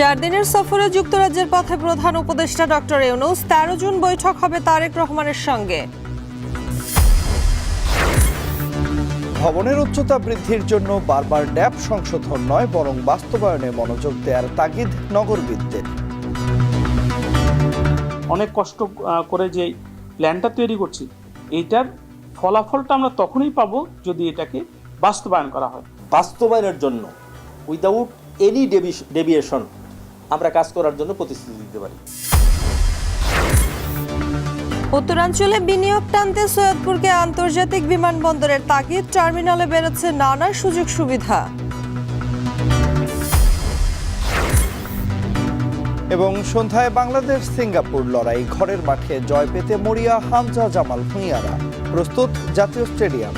4 দিনের সফরে যুক্তরাজ্যের পথে প্রধান উপদেষ্টা ডক্টর ইউনূস। 13 জুন বৈঠক হবে তারেক রহমানের সঙ্গে। ভবনের উচ্চতা বৃদ্ধির জন্য বারবার ড্যাপ সংশোধন নয়, বরং বাস্তবায়নে মনোযোগ দেওয়ার তাগিদ নগরবিদদের। অনেক কষ্ট করে যে প্ল্যানটা তৈরি করছি, এইটার ফলাফলটা আমরা তখনই পাবো যদি এটাকে বাস্তবায়ন করা হয়। বাস্তবায়নের জন্য উইদাউট এনি ডেভিয়েশন আমরা কাজ করার জন্য প্রতিশ্রুতি দিতে পারি। উত্তরাঞ্চলে বিনিয়োগ টানতে সৈয়দপুরকে আন্তর্জাতিক বিমানবন্দরের তাগিদ। টার্মিনালে বেড়েছে নানা সুযোগ সুবিধা। এবং সন্ধ্যায় বাংলাদেশ সিঙ্গাপুর লড়াই, ঘরের মাঠে জয় পেতে মরিয়া হামজা জামাল ভূঁইয়ারা। প্রস্তুত জাতীয় স্টেডিয়াম।